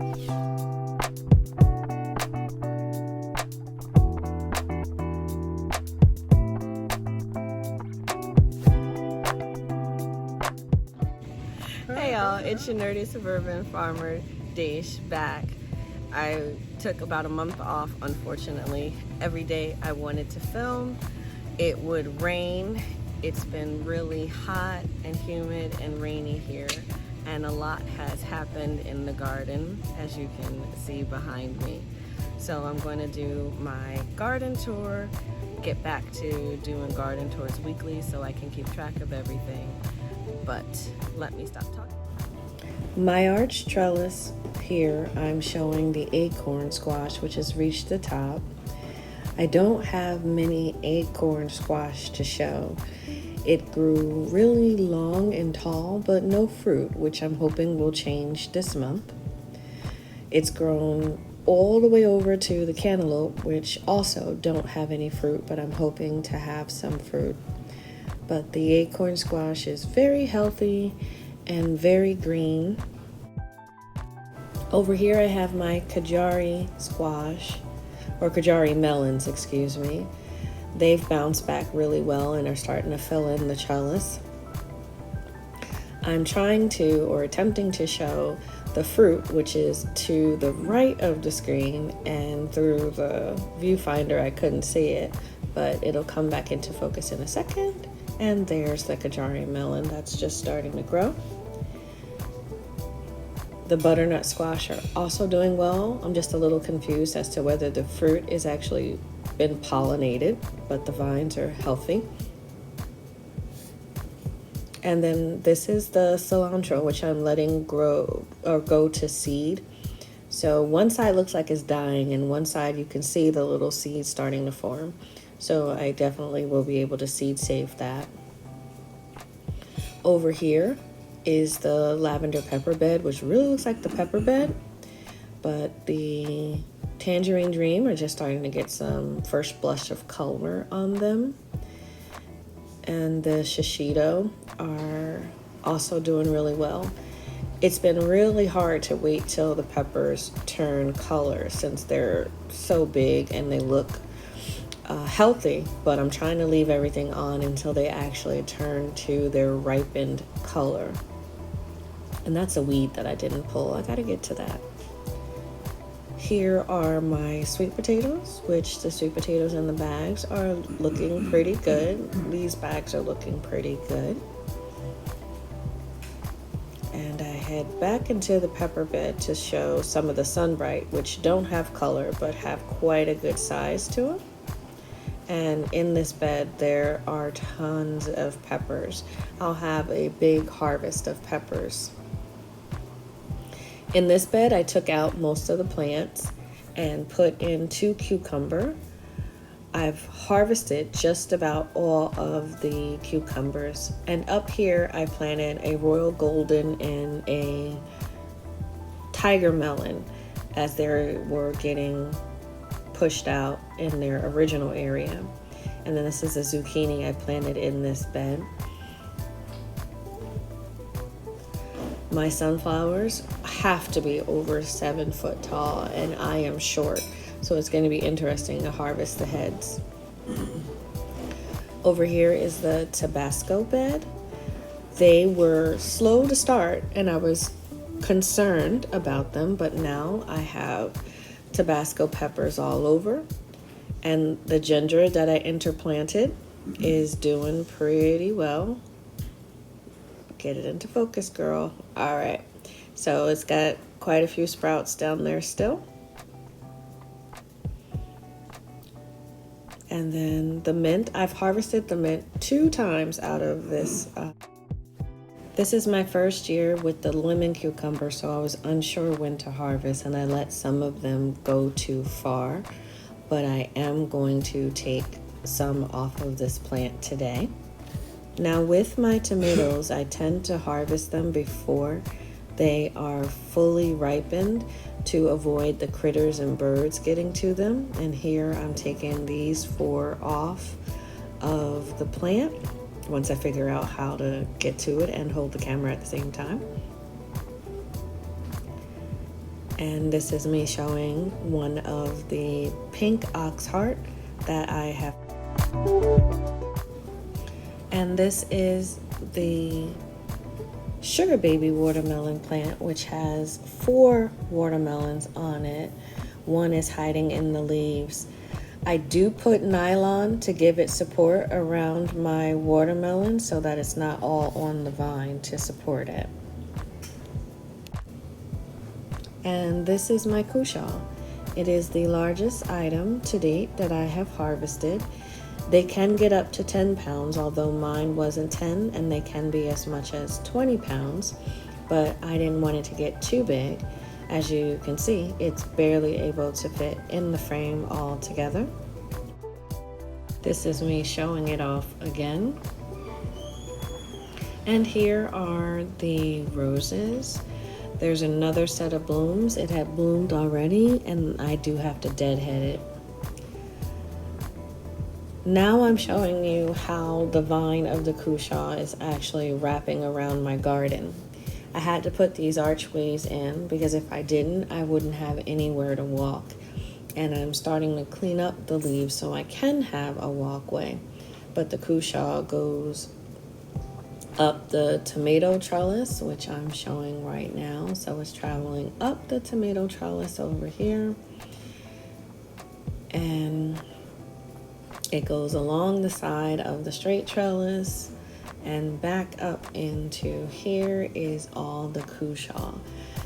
Hey y'all, it's your nerdy suburban farmer Dash back. I took about a month off, unfortunately. Every day I wanted to film, it would rain. It's been really hot and humid and rainy here, and a lot has happened in the garden, as you can see behind me. So I'm going to do my garden tour, get back to doing garden tours weekly so I can keep track of everything. But let me stop talking. My arch trellis here, I'm showing the acorn squash, which has reached the top. I don't have many acorn squash to show. It grew really long and tall, but no fruit, which I'm hoping will change this month. It's grown all the way over to the cantaloupe, which also don't have any fruit, but I'm hoping to have some fruit. But the acorn squash is very healthy and very green. Over here I have my Kajari squash, or Kajari melons, excuse me. They've bounced back really well and are starting to fill in the trellis. I'm trying to, or attempting to show the fruit, which is to the right of the screen, and through the viewfinder I couldn't see it, but it'll come back into focus in a second. And there's the Kajari melon that's just starting to grow. The butternut squash are also doing well. I'm just a little confused as to whether the fruit is actually been pollinated, but the vines are healthy. And then this is the cilantro, which I'm letting grow or go to seed. So one side looks like it's dying, and one side you can see the little seeds starting to form. So I definitely will be able to seed save that. Over here is the lavender pepper bed, which really looks like the pepper bed, but the tangerine dream are just starting to get some first blush of color on them. And the shishito are also doing really well. It's been really hard to wait till the peppers turn color since they're so big and they look healthy, but I'm trying to leave everything on until they actually turn to their ripened color. And that's a weed that I didn't pull. I gotta get to that. Here are my sweet potatoes, which the sweet potatoes in the bags are looking pretty good. These bags are looking pretty good. And I head back into the pepper bed to show some of the Sunbright, which don't have color but have quite a good size to them. And in this bed there are tons of peppers. I'll have a big harvest of peppers. In this bed I took out most of the plants and put in 2 cucumber. I've harvested just about all of the cucumbers. And up here I planted a royal golden and a tiger melon as they were getting pushed out in their original area. And then this is a zucchini I planted in this bed. My sunflowers have to be over 7 foot tall, and I am short, so it's going to be interesting to harvest the heads. Over here is the Tabasco bed. They were slow to start and I was concerned about them, but now I have Tabasco peppers all over, and the ginger that I interplanted is doing pretty well. Get it into focus, girl. All right, so it's got quite a few sprouts down there still. And then the mint, I've harvested the mint 2 times out of this. This is my first year with the lemon cucumber, so I was unsure when to harvest, and I let some of them go too far, but I am going to take some off of this plant today. Now with my tomatoes, I tend to harvest them before they are fully ripened to avoid the critters and birds getting to them. And here I'm taking these 4 off of the plant once I figure out how to get to it and hold the camera at the same time. And this is me showing one of the pink ox heart that I have. And this is the sugar baby watermelon plant, which has 4 watermelons on it. One is hiding in the leaves. I do put nylon to give it support around my watermelon so that it's not all on the vine to support it. And this is my Kushal. It is the largest item to date that I have harvested. They can get up to 10 pounds, although mine wasn't 10, and they can be as much as 20 pounds, but I didn't want it to get too big. As you can see, it's barely able to fit in the frame all together. This is me showing it off again. And here are the roses. There's another set of blooms. It had bloomed already, and I do have to deadhead it. Now I'm showing you how the vine of the Kushal is actually wrapping around my garden. I had to put these archways in because if I didn't, I wouldn't have anywhere to walk. And I'm starting to clean up the leaves so I can have a walkway. But the Kushal goes up the tomato trellis, which I'm showing right now. So it's traveling up the tomato trellis over here. And it goes along the side of the straight trellis and back up into here is all the Kushal.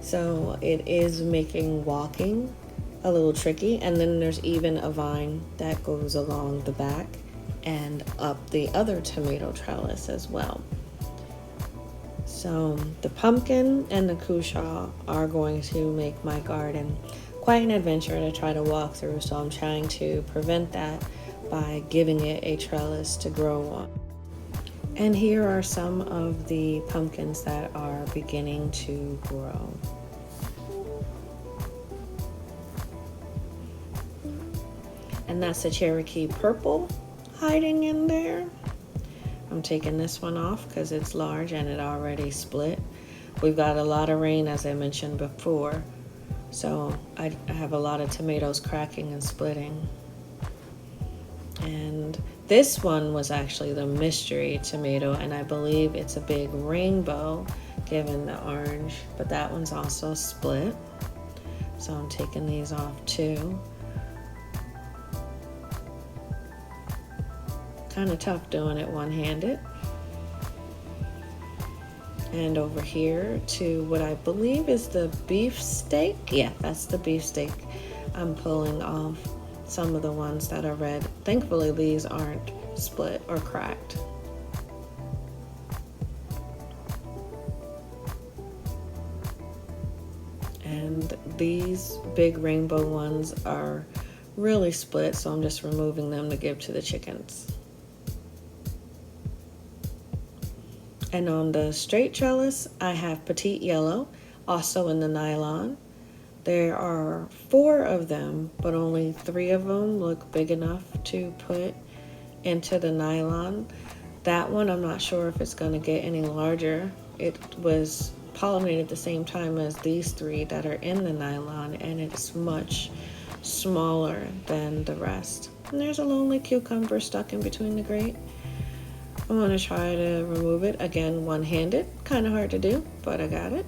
So it is making walking a little tricky. And then there's even a vine that goes along the back and up the other tomato trellis as well. So the pumpkin and the Kushal are going to make my garden quite an adventure to try to walk through. So I'm trying to prevent that by giving it a trellis to grow on. And here are some of the pumpkins that are beginning to grow. And that's a Cherokee purple hiding in there. I'm taking this one off because it's large and it already split. We've got a lot of rain, as I mentioned before, so I have a lot of tomatoes cracking and splitting. And this one was actually the mystery tomato, and I believe it's a big rainbow given the orange, but that one's also split. So I'm taking these off too. Kind of tough doing it one-handed. And over here to what I believe is the beefsteak. Yeah, that's the beefsteak. I'm pulling off some of the ones that are red. Thankfully, these aren't split or cracked. And these big rainbow ones are really split, so I'm just removing them to give to the chickens. And on the straight trellis, I have Petite Yellow, also in the nylon. There are 4 of them, but only 3 of them look big enough to put into the nylon. That one, I'm not sure if it's going to get any larger. It was pollinated at the same time as these 3 that are in the nylon, and it's much smaller than the rest. And there's a lonely cucumber stuck in between the grate. I'm going to try to remove it, again, one-handed. Kind of hard to do, but I got it.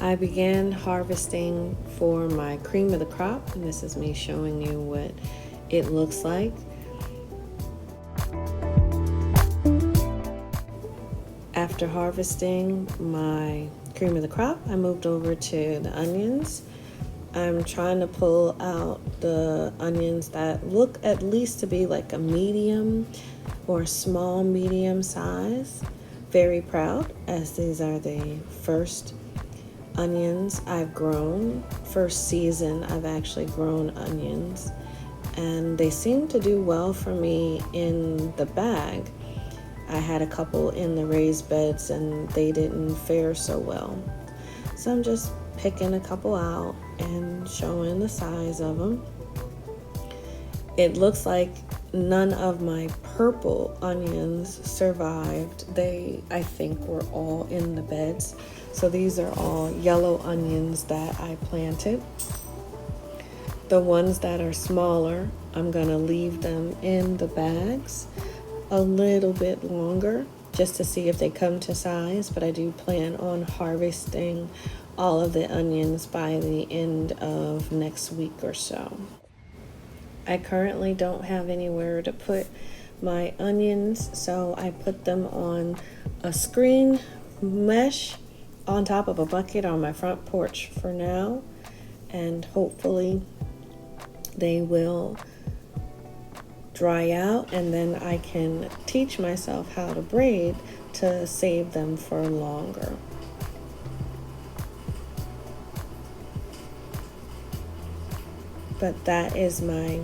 I began harvesting for my cream of the crop, and this is me showing you what it looks like. After harvesting my cream of the crop, I moved over to the onions. I'm trying to pull out the onions that look at least to be like a medium or small medium size. Very proud, as these are the first onions I've grown. First season I've actually grown onions, and they seem to do well for me in the bag. I had a couple in the raised beds and they didn't fare so well. So I'm just picking a couple out and showing the size of them. It looks like none of my purple onions survived. They, I think, were all in the beds. So these are all yellow onions that I planted. The ones that are smaller, I'm gonna leave them in the bags a little bit longer just to see if they come to size, but I do plan on harvesting all of the onions by the end of next week or so. I currently don't have anywhere to put my onions, so I put them on a screen mesh on top of a bucket on my front porch for now, and hopefully they will dry out and then I can teach myself how to braid to save them for longer. But that is my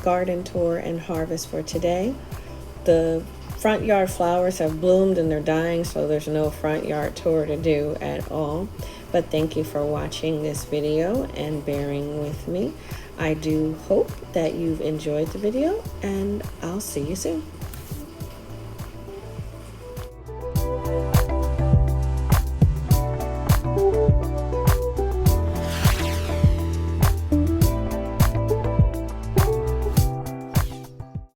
garden tour and harvest for today. The front yard flowers have bloomed and they're dying, so there's no front yard tour to do at all. But thank you for watching this video and bearing with me. I do hope that you've enjoyed the video, and I'll see you soon.